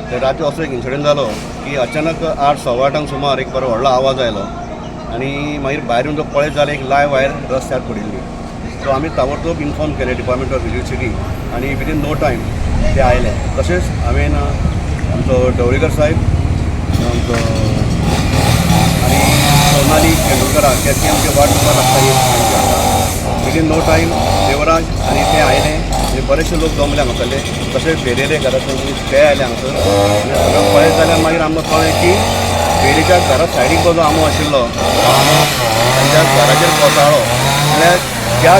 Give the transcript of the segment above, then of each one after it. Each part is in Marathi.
ते रातचे असो एक इन्सिडंट जालो की अचानक 8:15 सुमार एक बरो व्हडलो आवाज आयलो आनी मागीर भायर जो पळयत जाल्यार एक लायव्ह वायर रस्त्यार पडिल्ली. सो आमी ताबडतोब इन्फॉर्म केले डिपार्टमेंट ऑफ इलेक्ट्रिसिटी आनी विदीन नो टायम ते आयले. तशेंच हांवें आमचो डवळीकर साहेब आमचो आनी सोनाली केंडुलकराक कित्याक ती आमचे वार्ड मेंबर आसता विदीन नो टायम देवराज आनी ते आयले आनी बरेचशे लोक जमले हांगासरले. तशेंच बेरेरे घरांतले ते आयले हांगासर आनी सगळें पळयत जाल्यार मागीर आमकां कळ्ळें की बेडीच्या घरा सायडीक जो आमो आशिल्लो तो आमो तांच्या घराचेर कोसळ्ळो. जाल्यार त्या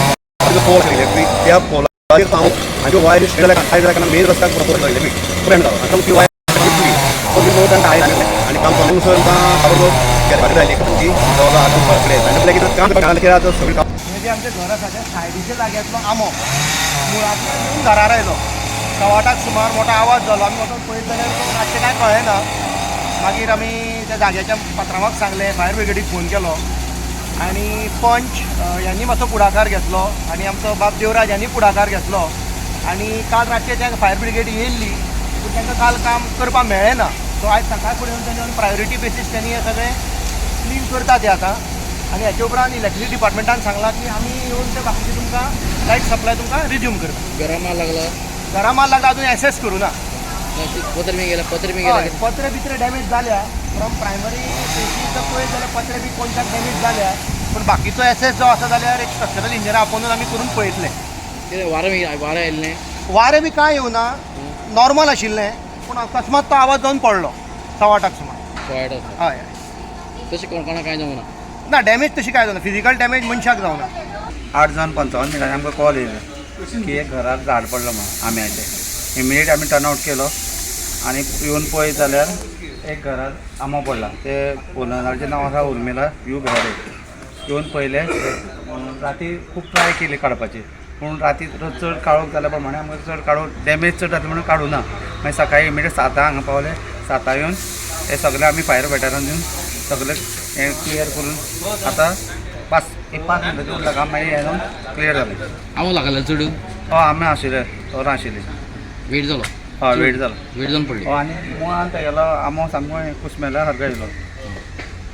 पोल इलेक्ट्रीक त्या पोलाचेर हांव हाज्यो वायर स्ट्रेट जाल्यार मेन रस्त्याक इलेक्ट्रीक करंट जालो आतां ती वायर नो तांकां आयले आनी काम करूंसर ताबडतोब जाली खंयची जवळ हातून पकडले आनी कितें काम केलं सगळें काम म्हणजे आमचे घर आसा त्या सायडीच्या जाग्यांतलो आमो मुळांतल्यान येवन घरार आयलो. 8:15 सुमार मोठो आवाज जालो. आमी वचून पळयत जाल्यार रातचें कांय कळ्ळें ना. मागीर आमी त्या जाग्याच्या पात्रांवाक सांगलें, फायर ब्रिगेडीक फोन केलो आनी पंच ह्यांनी मातसो फुडाकार घेतलो आनी आमचो बाब देवराज ह्यांनी फुडाकार घेतलो आनी काल रातचे त्या फायर ब्रिगेड येयल्ली पूण तांकां काल काम करपाक मेळ्ळें ना. सो आयज सकाळ फुडें येवन तांणी प्रायोरिटी बेसीस त्यांनी हे सगळें क्लीन करतात ते आतां. आनी हेचे उपरांत इलेक्ट्रिसिटी डिपार्टमेंटान सांगलां की आमी येवन ते बाकीचे तुमकां लायट सप्लाय तुमकां रिज्यूम करता. घरा माल लागला घरा माल लागला अजून एसेस करूं ना. पत्र बी गेला पत्रे बित्रे डॅमेज जाल्या फ्रॉम प्रायमरी बेसीस जर पळयत जाल्यार पत्रे बी कोणत्याक डॅमेज जाल्या पूण बाकीचो एसेस जो आसा जाल्यार एक स्ट्रक्चरल इंजिनियरा आपोवन आमी करून पळयतले. वारें आयिल्लें वारें बी कांय येवना, नॉर्मल आशिल्लें पूण अकस्मात तो आवाज जावन पडलो 8:15 सुमार. वायट आसा हय तशें कोणाक कांय जावना ना डॅमेज तशी कांय जावना, फिजिकल डॅमेज मनशाक जावना. 8:55 आमकां कॉल येयलो की एक घरार झाड पडलो म्हणून आंब्याचें. इमिडिएट आमी टर्न आवट केलो आनी येवन पळयत जाल्यार एक घरात आंबो पडला. ते ओनराचें नांव आसा उर्मिला यू बेहारे. येवन पळयलें राती खूब ट्राय केली काडपाची पूण राती चड काळोख जाल्या प्रमाणे आमकां चड काडून डॅमेज चड जाता म्हणून काडूं ना. मागीर सकाळी इमिडिएट 7 हांगा पावले. 7 येवन हे सगळे आमी फायर ब्रिगेडान येवन सगळे हें क्लियर करून आतां 5 मिनटांची उरला काम मागीर येवन क्लियर जालें. आमो लागले चड हय आमी आशिल्ले तोरां आशिल्लीं. वेट जालो हय वेट जालो वेट जावन पडली आनी मुळांत तेगेलो आमो सामको कुस्मेल्या सारको येयलो.